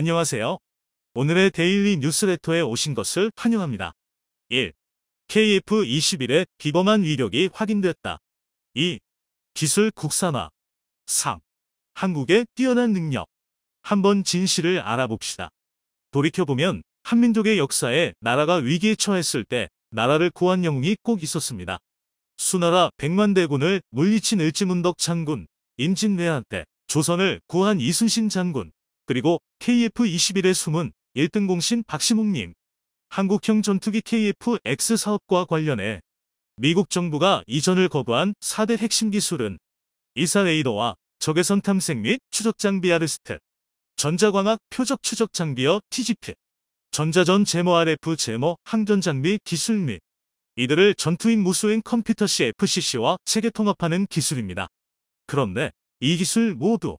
안녕하세요. 오늘의 데일리 뉴스레터에 오신 것을 환영합니다. 1. KF-21의 비범한 위력이 확인됐다. 2. 기술 국산화. 3. 한국의 뛰어난 능력. 한번 진실을 알아봅시다. 돌이켜보면 한민족의 역사에 나라가 위기에 처했을 때 나라를 구한 영웅이 꼭 있었습니다. 수나라 백만대군을 물리친 을지문덕 장군, 임진왜란 때 조선을 구한 이순신 장군, 그리고 KF-21의 숨은 1등 공신 박시묵님. 한국형 전투기 KF-X 사업과 관련해 미국 정부가 이전을 거부한 4대 핵심 기술은 이사 레이더와 적외선 탐색 및 추적 장비 아르스트, 전자광학 표적 추적 장비여 TGP, 전자전 제모 RF 제모 항전 장비 기술 및 이들을 전투인 무수행 컴퓨터 CFCC와 체계 통합하는 기술입니다. 그런데 이 기술 모두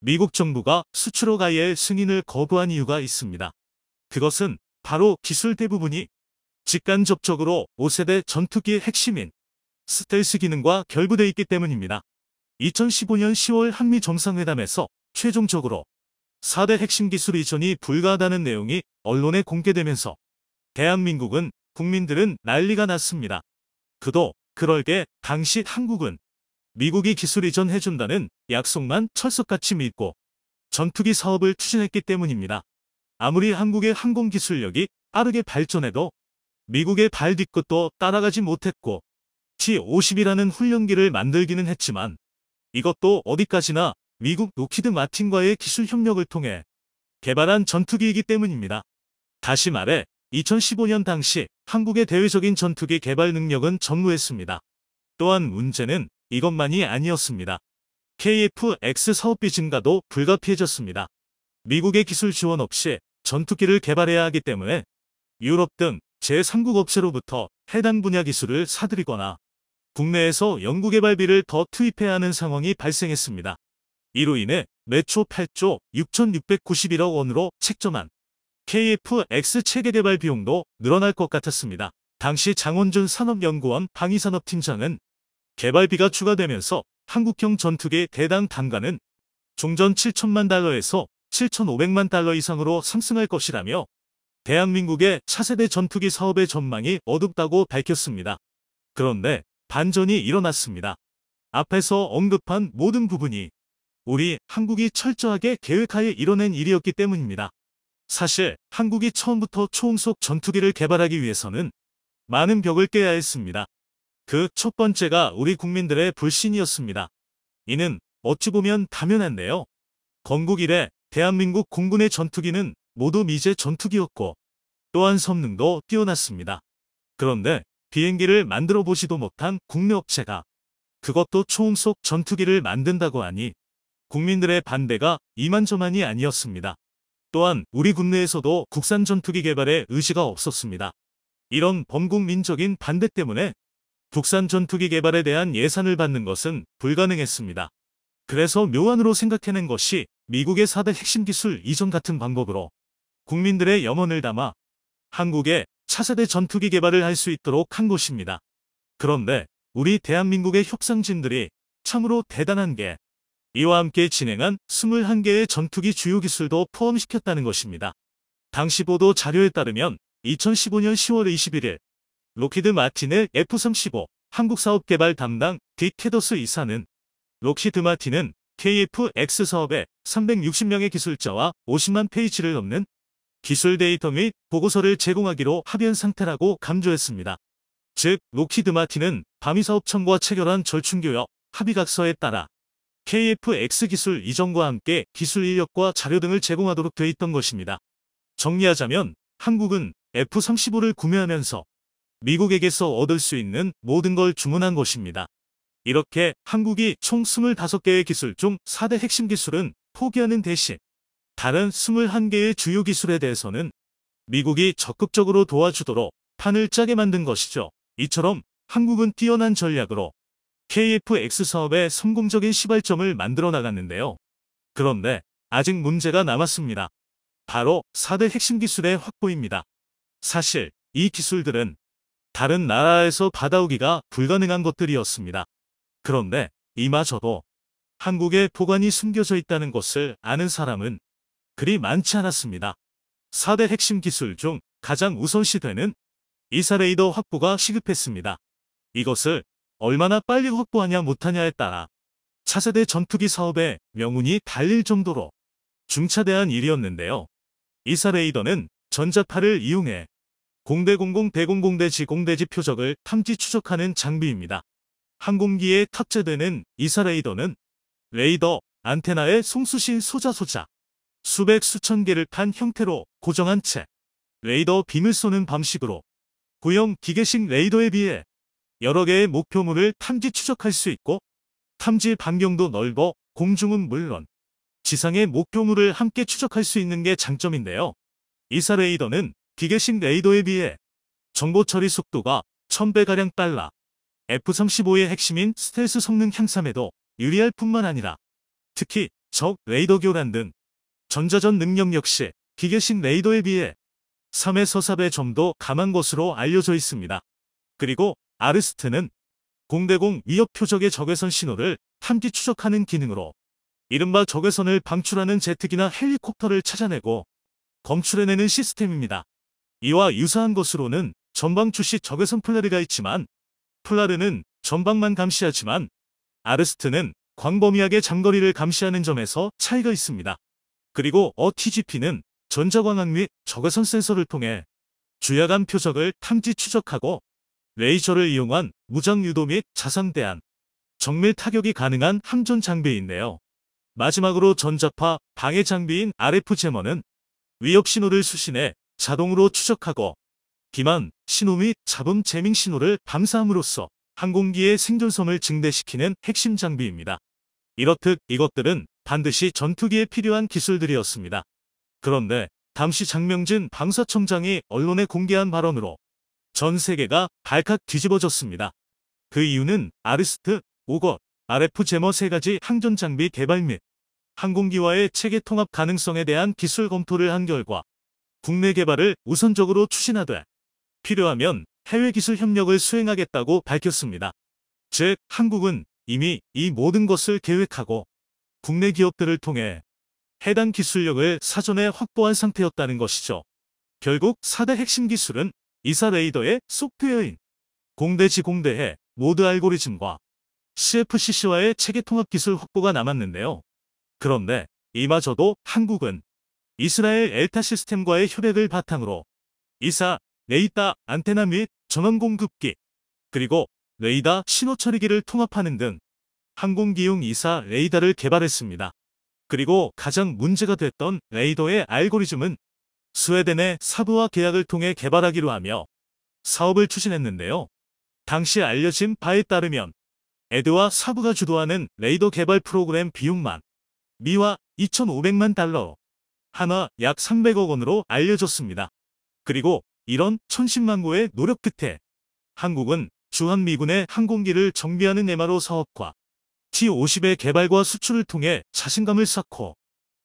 미국 정부가 수출허 가이의 승인을 거부한 이유가 있습니다. 그것은 바로 기술 대부분이 직간접적으로 5세대 전투기의 핵심인 스텔스 기능과 결부되어 있기 때문입니다. 2015년 10월 한미 정상회담에서 최종적으로 4대 핵심 기술 이전이 불가하다는 내용이 언론에 공개되면서 대한민국은 국민들은 난리가 났습니다. 그도 그럴게 당시 한국은 미국이 기술 이전해준다는 약속만 철석같이 믿고 전투기 사업을 추진했기 때문입니다. 아무리 한국의 항공기술력이 빠르게 발전해도 미국의 발 뒤끝도 따라가지 못했고 T-50이라는 훈련기를 만들기는 했지만 이것도 어디까지나 미국 로키드 마틴과의 기술 협력을 통해 개발한 전투기이기 때문입니다. 다시 말해 2015년 당시 한국의 대외적인 전투기 개발 능력은 전무했습니다. 또한 문제는 이것만이 아니었습니다. KF-X 사업비 증가도 불가피해졌습니다. 미국의 기술 지원 없이 전투기를 개발해야 하기 때문에 유럽 등 제3국 업체로부터 해당 분야 기술을 사들이거나 국내에서 연구개발비를 더 투입해야 하는 상황이 발생했습니다. 이로 인해 매초 8조 6,691억 원으로 책정한 KF-X 체계 개발 비용도 늘어날 것 같았습니다. 당시 장원준 산업연구원 방위산업팀장은 개발비가 추가되면서 한국형 전투기 대당 단가는 종전 7천만 달러에서 7,500만 달러 이상으로 상승할 것이라며 대한민국의 차세대 전투기 사업의 전망이 어둡다고 밝혔습니다. 그런데 반전이 일어났습니다. 앞에서 언급한 모든 부분이 우리 한국이 철저하게 계획하에 이뤄낸 일이었기 때문입니다. 사실 한국이 처음부터 초음속 전투기를 개발하기 위해서는 많은 벽을 깨야 했습니다. 그 첫 번째가 우리 국민들의 불신이었습니다. 이는 어찌 보면 당연한데요. 건국 이래 대한민국 공군의 전투기는 모두 미제 전투기였고 또한 성능도 뛰어났습니다. 그런데 비행기를 만들어 보지도 못한 국내 업체가 그것도 초음속 전투기를 만든다고 하니 국민들의 반대가 이만저만이 아니었습니다. 또한 우리 국내에서도 국산 전투기 개발에 의지가 없었습니다. 이런 범국민적인 반대 때문에 국산 전투기 개발에 대한 예산을 받는 것은 불가능했습니다. 그래서 묘안으로 생각해낸 것이 미국의 4대 핵심 기술 이전 같은 방법으로 국민들의 염원을 담아 한국의 차세대 전투기 개발을 할 수 있도록 한 것입니다. 그런데 우리 대한민국의 협상진들이 참으로 대단한 게 이와 함께 진행한 21개의 전투기 주요 기술도 포함시켰다는 것입니다. 당시 보도 자료에 따르면 2015년 10월 21일 로키드 마틴의 F-35 한국사업개발 담당 딕 캐더스 이사는 록히드 마틴은 KF-X 사업에 360명의 기술자와 50만 페이지를 넘는 기술 데이터 및 보고서를 제공하기로 합의한 상태라고 강조했습니다. 즉, 록히드 마틴은 방위사업청과 체결한 절충교역 합의각서에 따라 KF-X 기술 이전과 함께 기술 인력과 자료 등을 제공하도록 돼 있던 것입니다. 정리하자면 한국은 F-35를 구매하면서 미국에게서 얻을 수 있는 모든 걸 주문한 것입니다. 이렇게 한국이 총 25개의 기술 중 4대 핵심 기술은 포기하는 대신 다른 21개의 주요 기술에 대해서는 미국이 적극적으로 도와주도록 판을 짜게 만든 것이죠. 이처럼 한국은 뛰어난 전략으로 KF-X 사업의 성공적인 시발점을 만들어 나갔는데요. 그런데 아직 문제가 남았습니다. 바로 4대 핵심 기술의 확보입니다. 사실 이 기술들은 다른 나라에서 받아오기가 불가능한 것들이었습니다. 그런데 이마저도 한국에 보관이 숨겨져 있다는 것을 아는 사람은 그리 많지 않았습니다. 4대 핵심 기술 중 가장 우선시되는 이사 레이더 확보가 시급했습니다. 이것을 얼마나 빨리 확보하냐 못하냐에 따라 차세대 전투기 사업의 명운이 달릴 정도로 중차대한 일이었는데요. 이사 레이더는 전자파를 이용해 공대공공 대공공대지 공대지 표적을 탐지 추적하는 장비입니다. 항공기에 탑재되는 이사 레이더는 레이더, 안테나에 송수신 소자, 수백 수천 개를 판 형태로 고정한 채 레이더 빔을 쏘는 방식으로 구형 기계식 레이더에 비해 여러 개의 목표물을 탐지 추적할 수 있고 탐지 반경도 넓어 공중은 물론 지상의 목표물을 함께 추적할 수 있는 게 장점인데요. 이사 레이더는 기계식 레이더에 비해 정보 처리 속도가 1000배가량 빨라 F-35의 핵심인 스텔스 성능 향상에도 유리할 뿐만 아니라 특히 적 레이더 교란 등 전자전 능력 역시 기계식 레이더에 비해 3에서 4배 정도 강한 것으로 알려져 있습니다. 그리고 아르스트는 공대공 위협 표적의 적외선 신호를 탐지 추적하는 기능으로 이른바 적외선을 방출하는 제트기나 헬리콥터를 찾아내고 검출해내는 시스템입니다. 이와 유사한 것으로는 전방 출시 적외선 플라르가 있지만 플라르는 전방만 감시하지만 아르스트는 광범위하게 장거리를 감시하는 점에서 차이가 있습니다. 그리고 TGP는 전자광학 및 적외선 센서를 통해 주야간 표적을 탐지 추적하고 레이저를 이용한 무장 유도 및 자상 대한 정밀 타격이 가능한 함전 장비인데요. 마지막으로 전자파 방해 장비인 RF 제머는 위협 신호를 수신해 자동으로 추적하고 기만, 신호 및 잡음 재밍 신호를 감사함으로써 항공기의 생존성을 증대시키는 핵심 장비입니다. 이렇듯 이것들은 반드시 전투기에 필요한 기술들이었습니다. 그런데 당시 장명진 방사청장이 언론에 공개한 발언으로 전 세계가 발칵 뒤집어졌습니다. 그 이유는 아르스트, 오거, RF 제머 세 가지 항전 장비 개발 및 항공기와의 체계 통합 가능성에 대한 기술 검토를 한 결과 국내 개발을 우선적으로 추진하되 필요하면 해외 기술 협력을 수행하겠다고 밝혔습니다. 즉, 한국은 이미 이 모든 것을 계획하고 국내 기업들을 통해 해당 기술력을 사전에 확보한 상태였다는 것이죠. 결국 4대 핵심 기술은 이사 레이더의 소프트웨어인 공대지 공대해 모드 알고리즘과 CFCC와의 체계 통합 기술 확보가 남았는데요. 그런데 이마저도 한국은 이스라엘 엘타 시스템과의 협약을 바탕으로 이사, 레이더, 안테나 및 전원 공급기, 그리고 레이더 신호 처리기를 통합하는 등 항공기용 이사 레이더를 개발했습니다. 그리고 가장 문제가 됐던 레이더의 알고리즘은 스웨덴의 사브와 계약을 통해 개발하기로 하며 사업을 추진했는데요. 당시 알려진 바에 따르면 에드와 사브가 주도하는 레이더 개발 프로그램 비용만 미화 2,500만 달러, 한화 약 300억 원으로 알려졌습니다. 그리고 이런 천신만고의 노력 끝에 한국은 주한미군의 항공기를 정비하는 MRO 사업과 T-50의 개발과 수출을 통해 자신감을 쌓고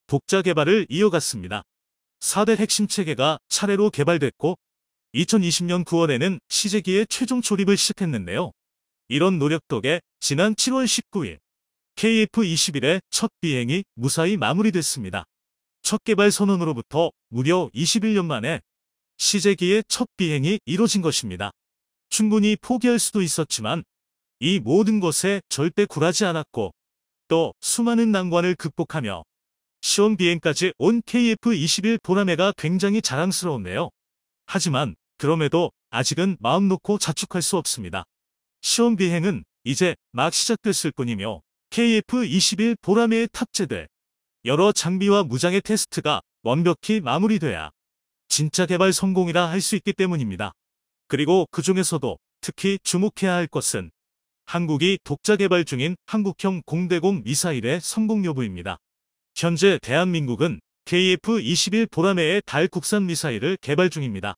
독자 개발을 이어갔습니다. 4대 핵심 체계가 차례로 개발됐고 2020년 9월에는 시제기의 최종 조립을 시작했는데요. 이런 노력 덕에 지난 7월 19일 KF-21의 첫 비행이 무사히 마무리됐습니다. 첫 개발 선언으로부터 무려 21년 만에 시제기의 첫 비행이 이뤄진 것입니다. 충분히 포기할 수도 있었지만 이 모든 것에 절대 굴하지 않았고 또 수많은 난관을 극복하며 시험 비행까지 온 KF-21 보라매가 굉장히 자랑스러운데요. 하지만 그럼에도 아직은 마음 놓고 자축할 수 없습니다. 시험 비행은 이제 막 시작됐을 뿐이며 KF-21 보라매에 탑재될 여러 장비와 무장의 테스트가 완벽히 마무리돼야 진짜 개발 성공이라 할 수 있기 때문입니다. 그리고 그 중에서도 특히 주목해야 할 것은 한국이 독자 개발 중인 한국형 공대공 미사일의 성공 여부입니다. 현재 대한민국은 KF-21 보라매의 달 국산 미사일을 개발 중입니다.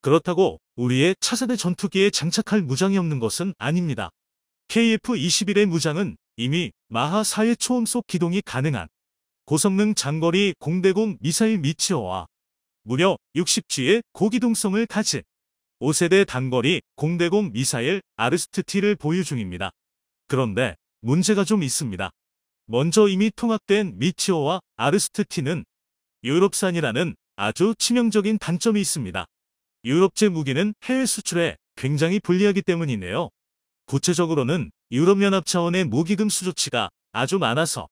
그렇다고 우리의 차세대 전투기에 장착할 무장이 없는 것은 아닙니다. KF-21의 무장은 이미 마하 4의 초음속 기동이 가능한 고성능 장거리 공대공 미사일 미치어와 무려 60G의 고기동성을 가진 5세대 단거리 공대공 미사일 아르스트-T를 보유 중입니다. 그런데 문제가 좀 있습니다. 먼저 이미 통합된 미치어와 아르스트-T는 유럽산이라는 아주 치명적인 단점이 있습니다. 유럽제 무기는 해외 수출에 굉장히 불리하기 때문이네요. 구체적으로는 유럽연합 차원의 무기 금수 조치가 아주 많아서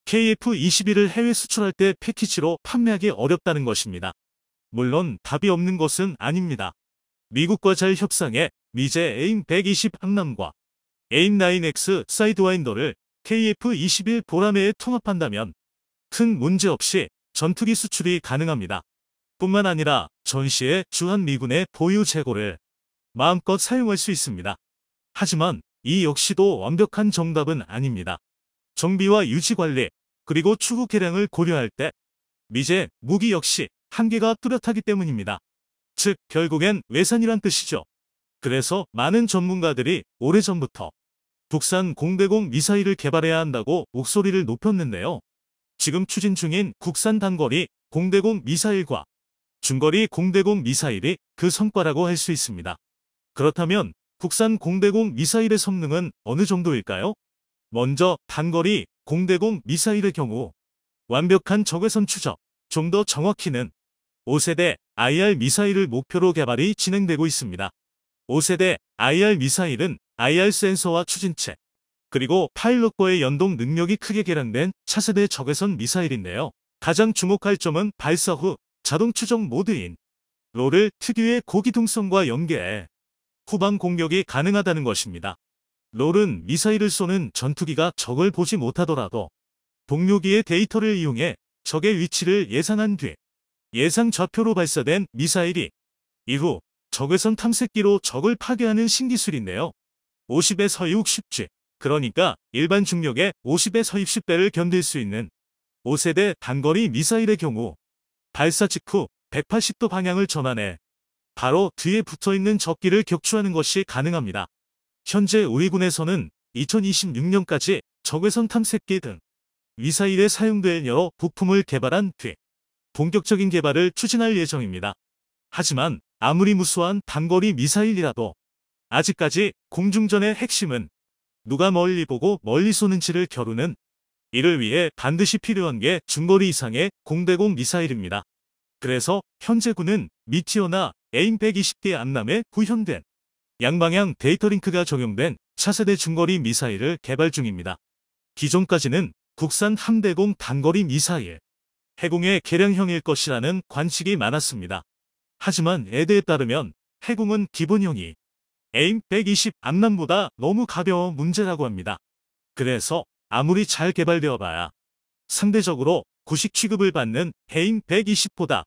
KF-21을 해외 수출할 때 패키지로 판매하기 어렵다는 것입니다. 물론 답이 없는 것은 아닙니다. 미국과 잘 협상해 미제 AIM-120 항남과 AIM-9X 사이드와인더를 KF-21 보라매에 통합한다면 큰 문제 없이 전투기 수출이 가능합니다. 뿐만 아니라 전시에 주한미군의 보유 재고를 마음껏 사용할 수 있습니다. 하지만 이 역시도 완벽한 정답은 아닙니다. 정비와 유지 관리, 그리고 추후 개량을 고려할 때 미제 무기 역시 한계가 뚜렷하기 때문입니다. 즉 결국엔 외산이란 뜻이죠. 그래서 많은 전문가들이 오래전부터 국산 공대공 미사일을 개발해야 한다고 목소리를 높였는데요. 지금 추진 중인 국산 단거리 공대공 미사일과 중거리 공대공 미사일이 그 성과라고 할 수 있습니다. 그렇다면 국산 공대공 미사일의 성능은 어느 정도일까요? 먼저 단거리 공대공 미사일의 경우 완벽한 적외선 추적, 좀 더 정확히는 5세대 IR 미사일을 목표로 개발이 진행되고 있습니다. 5세대 IR 미사일은 IR 센서와 추진체, 그리고 파일럿과의 연동 능력이 크게 개량된 차세대 적외선 미사일인데요. 가장 주목할 점은 발사 후 자동 추적 모드인 롤을 특유의 고기동성과 연계해 후방 공격이 가능하다는 것입니다. 롤은 미사일을 쏘는 전투기가 적을 보지 못하더라도 동료기의 데이터를 이용해 적의 위치를 예상한 뒤 예상 좌표로 발사된 미사일이 이후 적외선 탐색기로 적을 파괴하는 신기술인데요. 50에서 60G, 그러니까 일반 중력의 50에서 60배를 견딜 수 있는 5세대 단거리 미사일의 경우 발사 직후 180도 방향을 전환해 바로 뒤에 붙어있는 적기를 격추하는 것이 가능합니다. 현재 우리 군에서는 2026년까지 적외선 탐색기 등 미사일에 사용될 여러 부품을 개발한 뒤 본격적인 개발을 추진할 예정입니다. 하지만 아무리 무수한 단거리 미사일이라도 아직까지 공중전의 핵심은 누가 멀리 보고 멀리 쏘는지를 겨루는, 이를 위해 반드시 필요한 게 중거리 이상의 공대공 미사일입니다. 그래서 현재 군은 미티어나 AIM-120개 암람에 구현된 양방향 데이터링크가 적용된 차세대 중거리 미사일을 개발 중입니다. 기존까지는 국산 함대공 단거리 미사일, 해공의 개량형일 것이라는 관측이 많았습니다. 하지만 에드에 따르면 해공은 기본형이 AIM-120 암람보다 너무 가벼워 문제라고 합니다. 그래서 아무리 잘 개발되어 봐야 상대적으로 구식 취급을 받는 AIM-120보다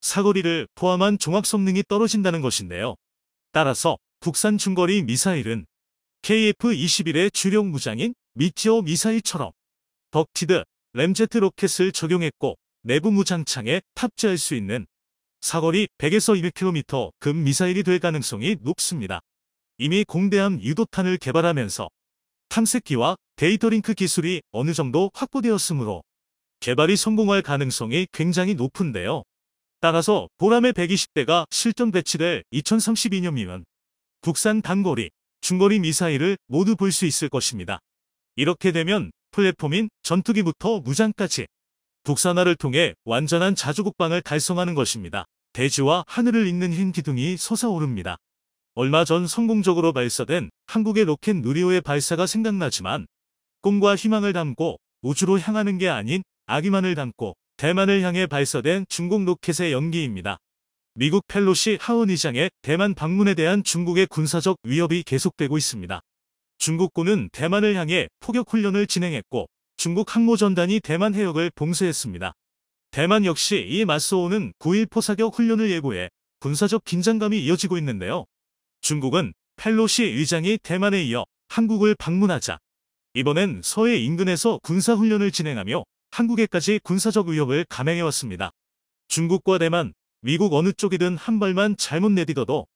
사거리를 포함한 종합 성능이 떨어진다는 것인데요. 따라서 국산 중거리 미사일은 KF-21의 주력 무장인 미티어 미사일처럼 덕티드, 램제트 로켓을 적용했고 내부 무장창에 탑재할 수 있는 사거리 100에서 200km 급 미사일이 될 가능성이 높습니다. 이미 공대함 유도탄을 개발하면서 탐색기와 데이터링크 기술이 어느 정도 확보되었으므로 개발이 성공할 가능성이 굉장히 높은데요. 따라서 보라매 120대가 실전 배치될 2032년이면 국산 단거리, 중거리 미사일을 모두 볼 수 있을 것입니다. 이렇게 되면 플랫폼인 전투기부터 무장까지 국산화를 통해 완전한 자주국방을 달성하는 것입니다. 대지와 하늘을 잇는 흰 기둥이 솟아오릅니다. 얼마 전 성공적으로 발사된 한국의 로켓 누리호의 발사가 생각나지만 꿈과 희망을 담고 우주로 향하는 게 아닌 아기만을 담고 대만을 향해 발사된 중국 로켓의 연기입니다. 미국 펠로시 하원 의장의 대만 방문에 대한 중국의 군사적 위협이 계속되고 있습니다. 중국군은 대만을 향해 포격 훈련을 진행했고 중국 항모전단이 대만 해역을 봉쇄했습니다. 대만 역시 이에 맞서오는 9.1 포사격 훈련을 예고해 군사적 긴장감이 이어지고 있는데요. 중국은 펠로시 의장이 대만에 이어 한국을 방문하자 이번엔 서해 인근에서 군사훈련을 진행하며 한국에까지 군사적 위협을 감행해왔습니다. 중국과 대만, 미국 어느 쪽이든 한 발만 잘못 내딛어도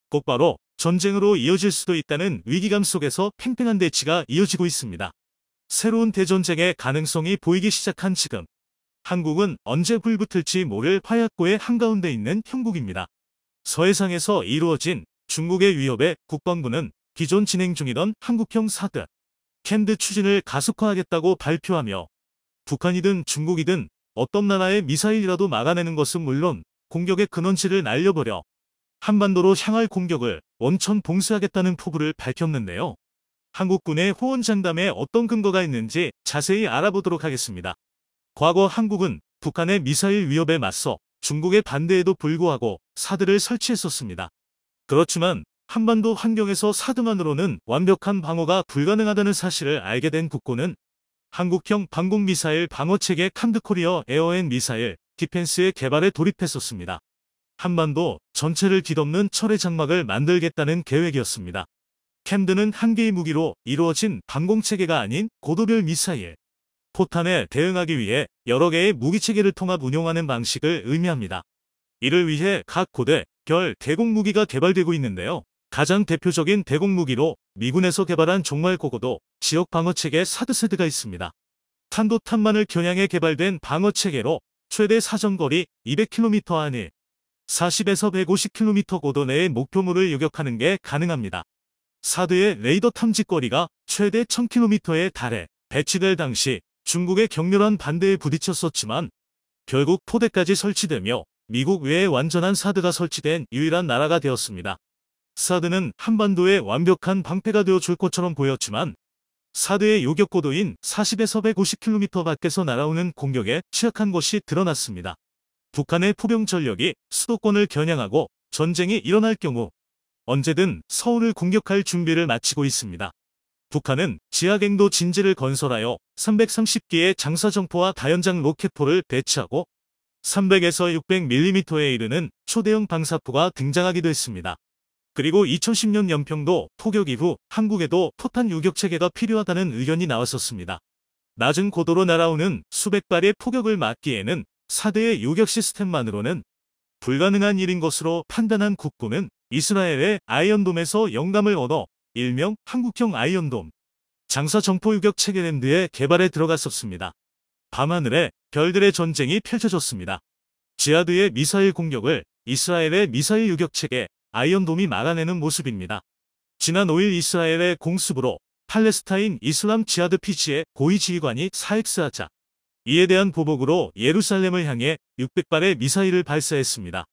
곧바로 전쟁으로 이어질 수도 있다는 위기감 속에서 팽팽한 대치가 이어지고 있습니다. 새로운 대전쟁의 가능성이 보이기 시작한 지금 한국은 언제 불붙을지 모를 화약고의 한가운데 있는 형국입니다. 서해상에서 이루어진 중국의 위협에 국방부는 기존 진행 중이던 한국형 사드, 캔드 추진을 가속화하겠다고 발표하며 북한이든 중국이든 어떤 나라의 미사일이라도 막아내는 것은 물론 공격의 근원지를 날려버려 한반도로 향할 공격을 원천 봉쇄하겠다는 포부를 밝혔는데요. 한국군의 호언장담에 어떤 근거가 있는지 자세히 알아보도록 하겠습니다. 과거 한국은 북한의 미사일 위협에 맞서 중국의 반대에도 불구하고 사드를 설치했었습니다. 그렇지만 한반도 환경에서 사드만으로는 완벽한 방어가 불가능하다는 사실을 알게 된 국군은 한국형 방공미사일 방어체계 캄드코리어 에어앤 미사일 디펜스의 개발에 돌입했었습니다. 한반도 전체를 뒤덮는 철의 장막을 만들겠다는 계획이었습니다. 캠드는 한 개의 무기로 이루어진 방공체계가 아닌 고도별 미사일, 포탄에 대응하기 위해 여러 개의 무기체계를 통합 운용하는 방식을 의미합니다. 이를 위해 각 고대, 결, 대공무기가 개발되고 있는데요. 가장 대표적인 대공무기로 미군에서 개발한 정말 고고도 지역 방어체계 사드세드가 있습니다. 탄도탄만을 겨냥해 개발된 방어체계로 최대 사정거리 200km 안에 40에서 150km 고도 내의 목표물을 요격하는 게 가능합니다. 사드의 레이더 탐지거리가 최대 1000km에 달해 배치될 당시 중국의 격렬한 반대에 부딪혔었지만 결국 포대까지 설치되며 미국 외에 완전한 사드가 설치된 유일한 나라가 되었습니다. 사드는 한반도에 완벽한 방패가 되어줄 것처럼 보였지만 사드의 요격고도인 40에서 150km 밖에서 날아오는 공격에 취약한 것이 드러났습니다. 북한의 포병 전력이 수도권을 겨냥하고 전쟁이 일어날 경우 언제든 서울을 공격할 준비를 마치고 있습니다. 북한은 지하갱도 진지를 건설하여 330기의 장사정포와 다연장 로켓포를 배치하고 300에서 600mm에 이르는 초대형 방사포가 등장하기도 했습니다. 그리고 2010년 연평도 포격 이후 한국에도 포탄 요격체계가 필요하다는 의견이 나왔었습니다. 낮은 고도로 날아오는 수백 발의 포격을 막기에는 사드의 요격 시스템만으로는 불가능한 일인 것으로 판단한 국군은 이스라엘의 아이언돔에서 영감을 얻어 일명 한국형 아이언돔 장사 정포 요격 체계 램드의 개발에 들어갔었습니다. 밤하늘에 별들의 전쟁이 펼쳐졌습니다. 지하드의 미사일 공격을 이스라엘의 미사일 요격 체계 아이언돔이 막아내는 모습입니다. 지난 5일 이스라엘의 공습으로 팔레스타인 이슬람 지하드 피지의 고위 지휘관이 사익스하자 이에 대한 보복으로 예루살렘을 향해 600발의 미사일을 발사했습니다.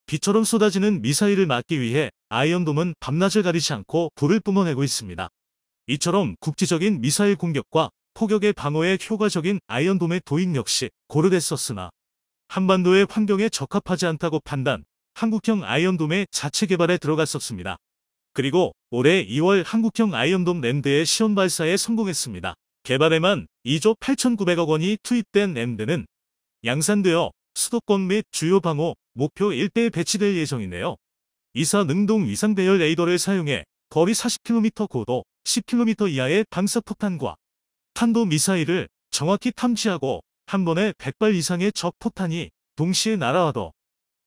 비처럼 쏟아지는 미사일을 막기 위해 아이언돔은 밤낮을 가리지 않고 불을 뿜어내고 있습니다. 이처럼 국지적인 미사일 공격과 포격의 방어에 효과적인 아이언돔의 도입 역시 고려됐었으나 한반도의 환경에 적합하지 않다고 판단, 한국형 아이언돔의 자체 개발에 들어갔었습니다. 그리고 올해 2월 한국형 아이언돔 램드의 시험 발사에 성공했습니다. 개발에만 2조 8,900억 원이 투입된 램드는 양산되어 수도권 및 주요 방어 목표 일대에 배치될 예정인데요. 이사 능동 위상 배열 레이더를 사용해 거리 40km 고도 10km 이하의 방사포탄과 탄도 미사일을 정확히 탐지하고 한 번에 100발 이상의 적 포탄이 동시에 날아와도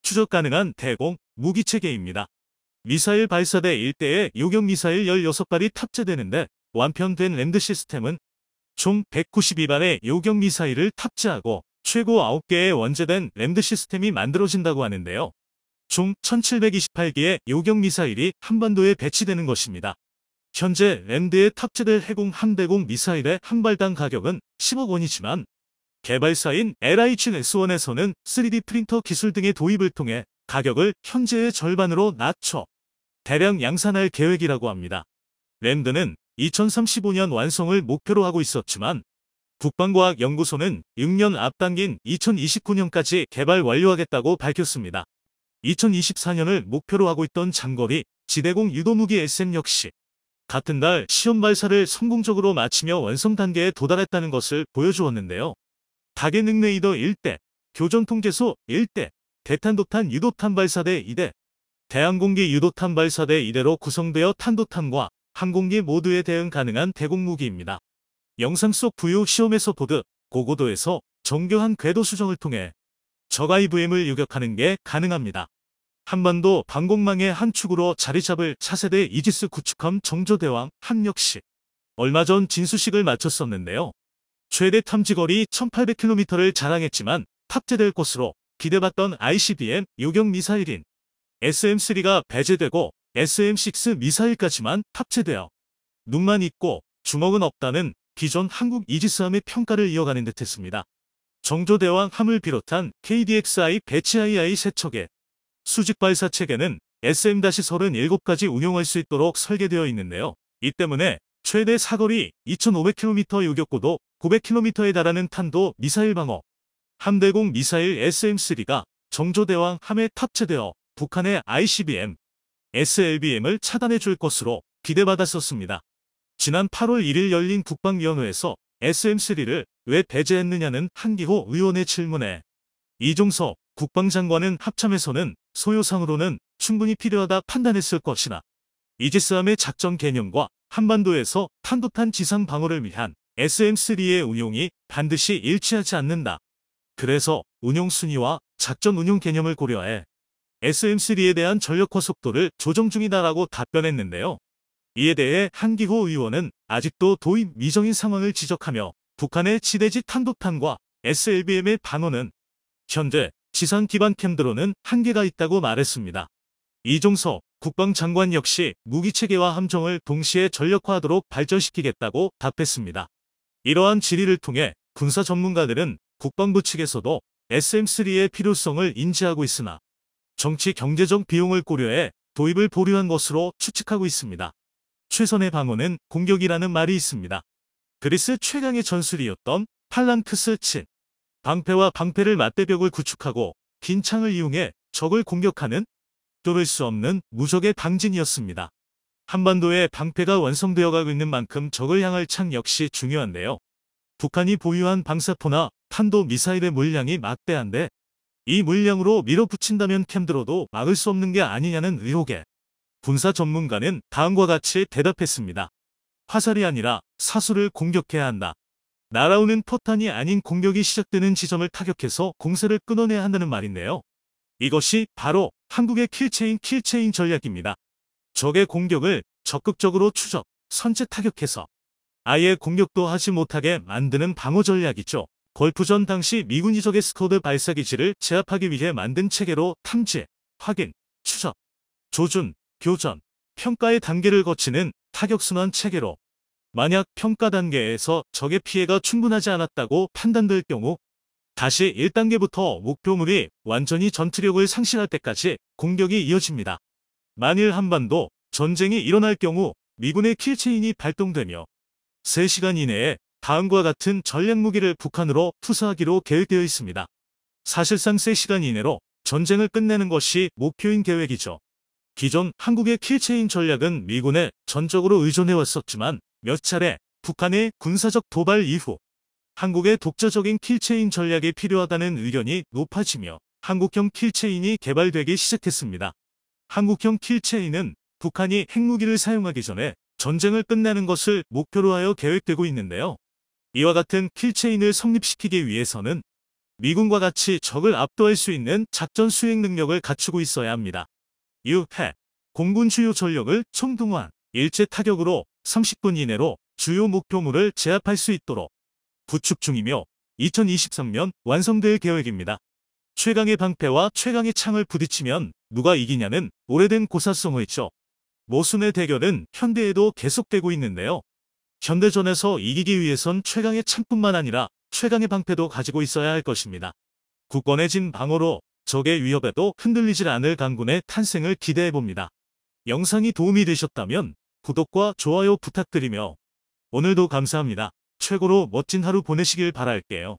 추적 가능한 대공 무기체계입니다. 미사일 발사대 일대에 요격 미사일 16발이 탑재되는데 완편된 램드 시스템은 총 192발의 요격 미사일을 탑재하고 최고 9개의 원제된 램드 시스템이 만들어진다고 하는데요. 총 1728개의 요격 미사일이 한반도에 배치되는 것입니다. 현재 램드에 탑재될 해공 함대공 미사일의 한 발당 가격은 10억 원이지만 개발사인 LHS1에서는 3D 프린터 기술 등의 도입을 통해 가격을 현재의 절반으로 낮춰 대량 양산할 계획이라고 합니다. 램드는 2035년 완성을 목표로 하고 있었지만 국방과학연구소는 6년 앞당긴 2029년까지 개발 완료하겠다고 밝혔습니다. 2024년을 목표로 하고 있던 장거리 지대공 유도무기 SM 역시 같은 달 시험 발사를 성공적으로 마치며 완성 단계에 도달했다는 것을 보여주었는데요. 다계능 레이더 1대, 교전통제소 1대, 대탄도탄 유도탄 발사대 2대, 대항공기 유도탄 발사대 2대로 구성되어 탄도탄과 항공기 모두에 대응 가능한 대공무기입니다. 영상 속 부유 시험에서 보듯 고고도에서 정교한 궤도 수정을 통해 적 IVM을 요격하는 게 가능합니다. 한반도 방공망의 한 축으로 자리 잡을 차세대 이지스 구축함 정조대왕 함 역시 얼마 전 진수식을 마쳤었는데요. 최대 탐지거리 1800km를 자랑했지만 탑재될 것으로 기대받던 ICBM 요격 미사일인 SM-3가 배제되고 SM-6 미사일까지만 탑재되어 눈만 있고 주먹은 없다는 기존 한국 이지스함의 평가를 이어가는 듯했습니다. 정조대왕 함을 비롯한 KDXI 배치-II 세척의 수직 발사 체계는 SM-37가지 운용할 수 있도록 설계되어 있는데요. 이 때문에 최대 사거리 2,500km 요격고도 900km에 달하는 탄도 미사일 방어 함대공 미사일 SM-3가 정조대왕 함에 탑재되어 북한의 ICBM, SLBM을 차단해 줄 것으로 기대받았었습니다. 지난 8월 1일 열린 국방위원회에서 SM-3를 왜 배제했느냐는 한기호 의원의 질문에 이종석 국방장관은 합참에서는 소요상으로는 충분히 필요하다 판단했을 것이나 이지스함의 작전 개념과 한반도에서 탄도탄 지상 방어를 위한 SM-3의 운용이 반드시 일치하지 않는다. 그래서 운용 순위와 작전 운용 개념을 고려해 SM-3에 대한 전력화 속도를 조정 중이다라고 답변했는데요. 이에 대해 한기호 의원은 아직도 도입 미정인 상황을 지적하며 북한의 지대지 탄도탄과 SLBM의 방어는 현재 지상 기반 캠드로는 한계가 있다고 말했습니다. 이종석 국방장관 역시 무기체계와 함정을 동시에 전력화하도록 발전시키겠다고 답했습니다. 이러한 질의를 통해 군사 전문가들은 국방부 측에서도 SM-3의 필요성을 인지하고 있으나 정치 경제적 비용을 고려해 도입을 보류한 것으로 추측하고 있습니다. 최선의 방어는 공격이라는 말이 있습니다. 그리스 최강의 전술이었던 팔랑크스 친 방패와 방패를 맞대벽을 구축하고 긴 창을 이용해 적을 공격하는 뚫을 수 없는 무적의 방진이었습니다. 한반도의 방패가 완성되어 가고 있는 만큼 적을 향할 창 역시 중요한데요. 북한이 보유한 방사포나 탄도 미사일의 물량이 막대한데 이 물량으로 밀어붙인다면 캠드로도 막을 수 없는 게 아니냐는 의혹에 군사 전문가는 다음과 같이 대답했습니다. 화살이 아니라 사수를 공격해야 한다. 날아오는 포탄이 아닌 공격이 시작되는 지점을 타격해서 공세를 끊어내야 한다는 말인데요. 이것이 바로 한국의 킬체인 전략입니다. 적의 공격을 적극적으로 추적, 선제 타격해서 아예 공격도 하지 못하게 만드는 방어 전략이죠. 걸프전 당시 미군이 적의 스쿼드 발사기지를 제압하기 위해 만든 체계로 탐지, 확인, 추적, 조준, 교전, 평가의 단계를 거치는 타격순환 체계로 만약 평가 단계에서 적의 피해가 충분하지 않았다고 판단될 경우 다시 1단계부터 목표물이 완전히 전투력을 상실할 때까지 공격이 이어집니다. 만일 한반도 전쟁이 일어날 경우 미군의 킬체인이 발동되며 3시간 이내에 다음과 같은 전략 무기를 북한으로 투사하기로 계획되어 있습니다. 사실상 3시간 이내로 전쟁을 끝내는 것이 목표인 계획이죠. 기존 한국의 킬체인 전략은 미군에 전적으로 의존해왔었지만 몇 차례 북한의 군사적 도발 이후 한국의 독자적인 킬체인 전략이 필요하다는 의견이 높아지며 한국형 킬체인이 개발되기 시작했습니다. 한국형 킬체인은 북한이 핵무기를 사용하기 전에 전쟁을 끝내는 것을 목표로 하여 계획되고 있는데요. 이와 같은 킬체인을 성립시키기 위해서는 미군과 같이 적을 압도할 수 있는 작전 수행 능력을 갖추고 있어야 합니다. 유해, 공군 주요 전력을 총동원, 일제 타격으로 30분 이내로 주요 목표물을 제압할 수 있도록 구축 중이며 2023년 완성될 계획입니다. 최강의 방패와 최강의 창을 부딪히면 누가 이기냐는 오래된 고사성어있죠. 모순의 대결은 현대에도 계속되고 있는데요. 현대전에서 이기기 위해선 최강의 창뿐만 아니라 최강의 방패도 가지고 있어야 할 것입니다. 굳건해진 방어로 적의 위협에도 흔들리질 않을 강군의 탄생을 기대해봅니다. 영상이 도움이 되셨다면 구독과 좋아요 부탁드리며 오늘도 감사합니다. 최고로 멋진 하루 보내시길 바랄게요.